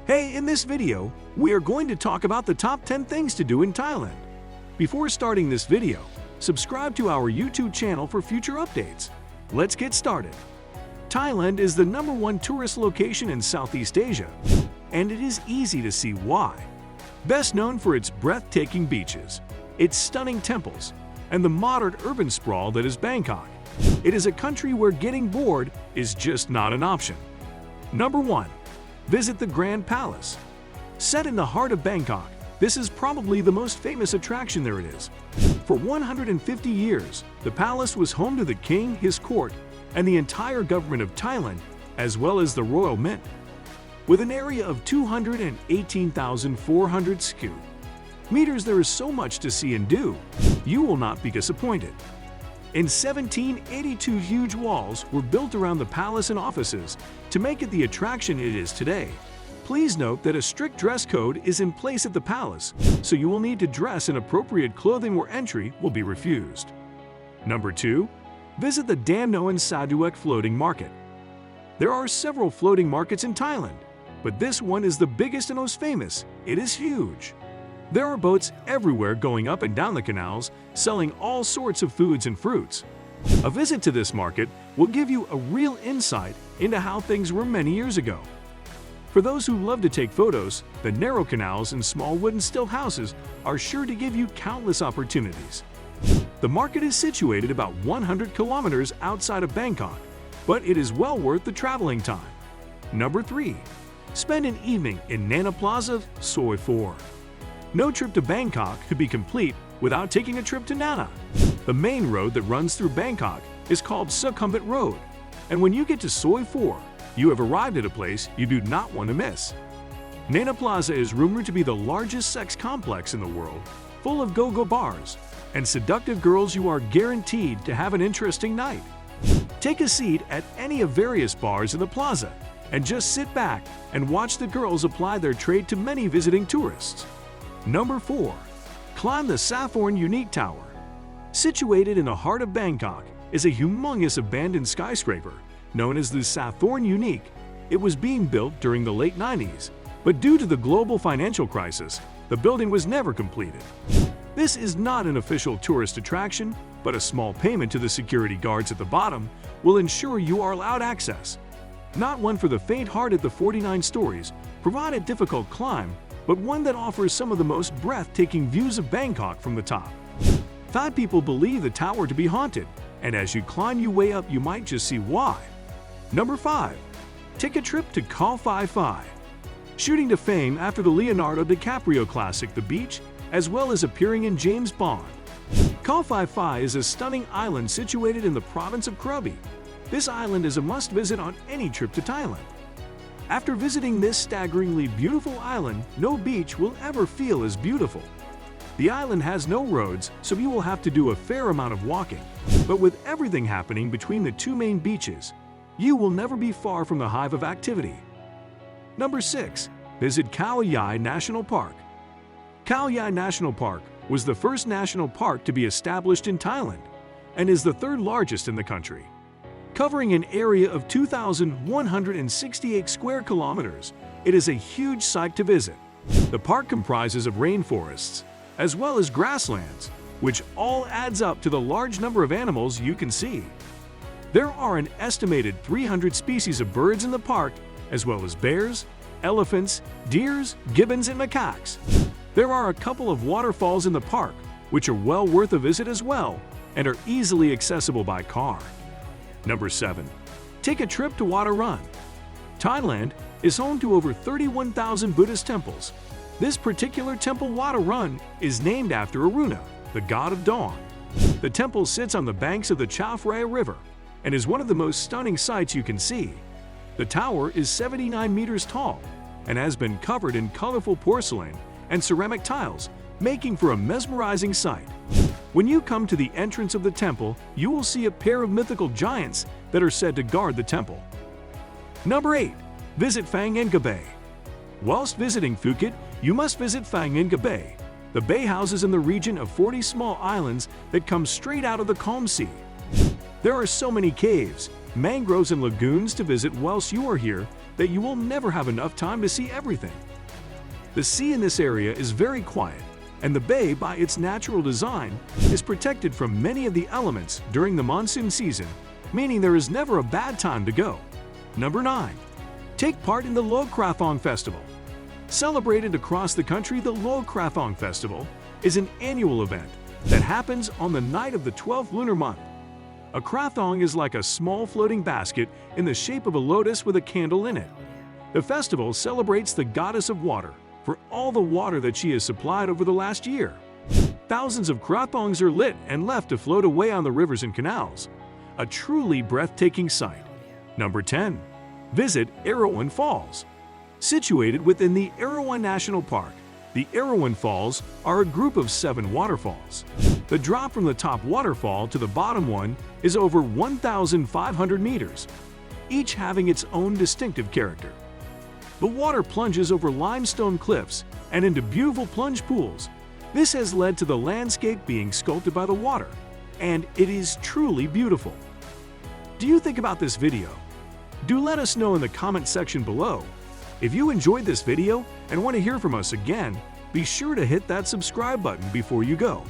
Hey, in this video, we are going to talk about the top 10 things to do in Thailand. Before starting this video, subscribe to our YouTube channel for future updates. Let's get started. Thailand is the #1 tourist location in Southeast Asia, and it is easy to see why. Best known for its breathtaking beaches, its stunning temples, and the modern urban sprawl that is Bangkok, it is a country where getting bored is just not an option. Number 1. Visit the Grand Palace. Set in the heart of Bangkok, this is probably the most famous attraction there is. For 150 years, the palace was home to the king, his court, and the entire government of Thailand, as well as the royal mint. With an area of 218,400 sq meters, there is so much to see and do. You will not be disappointed. In 1782, huge walls were built around the palace and offices to make it the attraction it is today. Please note that a strict dress code is in place at the palace, so you will need to dress in appropriate clothing or entry will be refused. Number 2. Visit the Damnoen Saduak floating market. There are several floating markets in Thailand, but this one is the biggest and most famous. It is huge. There are boats everywhere going up and down the canals, selling all sorts of foods and fruits. A visit to this market will give you a real insight into how things were many years ago. For those who love to take photos, the narrow canals and small wooden stilt houses are sure to give you countless opportunities. The market is situated about 100 kilometers outside of Bangkok, but it is well worth the traveling time. Number 3. Spend an evening in Nana Plaza, Soi 4. No trip to Bangkok could be complete without taking a trip to Nana. The main road that runs through Bangkok is called Sukhumvit Road, and when you get to Soi 4, you have arrived at a place you do not want to miss. Nana Plaza is rumored to be the largest sex complex in the world, full of go-go bars and seductive girls. You are guaranteed to have an interesting night. Take a seat at any of various bars in the plaza and just sit back and watch the girls apply their trade to many visiting tourists. Number 4. Climb the Sathorn Unique Tower. Situated in the heart of Bangkok is a humongous abandoned skyscraper known as the Sathorn Unique. It was being built during the late 90s, but due to the global financial crisis, the building was never completed. This is not an official tourist attraction, but a small payment to the security guards at the bottom will ensure you are allowed access. Not one for the faint-hearted. The 49 stories provide a difficult climb, but one that offers some of the most breathtaking views of Bangkok from the top. Thai people believe the tower to be haunted, and as you climb your way up, you might just see why. Number 5. Take a trip to Koh Phi Phi. Shooting to fame after the Leonardo DiCaprio classic The Beach, as well as appearing in James Bond. Koh Phi Phi is a stunning island situated in the province of Khao. This island is a must-visit on any trip to Thailand. After visiting this staggeringly beautiful island, no beach will ever feel as beautiful. The island has no roads, so you will have to do a fair amount of walking. But with everything happening between the two main beaches, you will never be far from the hive of activity. Number 6. Visit Khao National Park. Khao National Park was the first national park to be established in Thailand and is the third largest in the country. Covering an area of 2,168 square kilometers, it is a huge sight to visit. The park comprises of rainforests, as well as grasslands, which all adds up to the large number of animals you can see. There are an estimated 300 species of birds in the park, as well as bears, elephants, deers, gibbons, and macaques. There are a couple of waterfalls in the park, which are well worth a visit as well, and are easily accessible by car. Number 7. Take a trip to Erawan. Thailand is home to over 31,000 Buddhist temples. This particular temple, Erawan, is named after Arun, the god of dawn. The temple sits on the banks of the Chao Phraya River and is one of the most stunning sights you can see. The tower is 79 meters tall and has been covered in colorful porcelain and ceramic tiles, making for a mesmerizing sight. When you come to the entrance of the temple, you will see a pair of mythical giants that are said to guard the temple. Number 8. Visit Phang Nga Bay. Whilst visiting Phuket, you must visit Phang Nga Bay. The bay houses in the region of 40 small islands that come straight out of the calm sea. There are so many caves, mangroves, and lagoons to visit whilst you are here that you will never have enough time to see everything. The sea in this area is very quiet, and the bay, by its natural design, is protected from many of the elements during the monsoon season, meaning there is never a bad time to go. Number 9. Take part in the Loi Krathong Festival. Celebrated across the country, the Loi Krathong Festival is an annual event that happens on the night of the 12th lunar month. A krathong is like a small floating basket in the shape of a lotus with a candle in it. The festival celebrates the goddess of water for all the water that she has supplied over the last year. Thousands of krathongs are lit and left to float away on the rivers and canals. A truly breathtaking sight. Number 10. Visit Erawan Falls. Situated within the Erawan National Park, the Erawan Falls are a group of 7 waterfalls. The drop from the top waterfall to the bottom one is over 1,500 meters, each having its own distinctive character. The water plunges over limestone cliffs and into beautiful plunge pools. This has led to the landscape being sculpted by the water, and it is truly beautiful. Do you think about this video? Do let us know in the comment section below. If you enjoyed this video and want to hear from us again, be sure to hit that subscribe button before you go.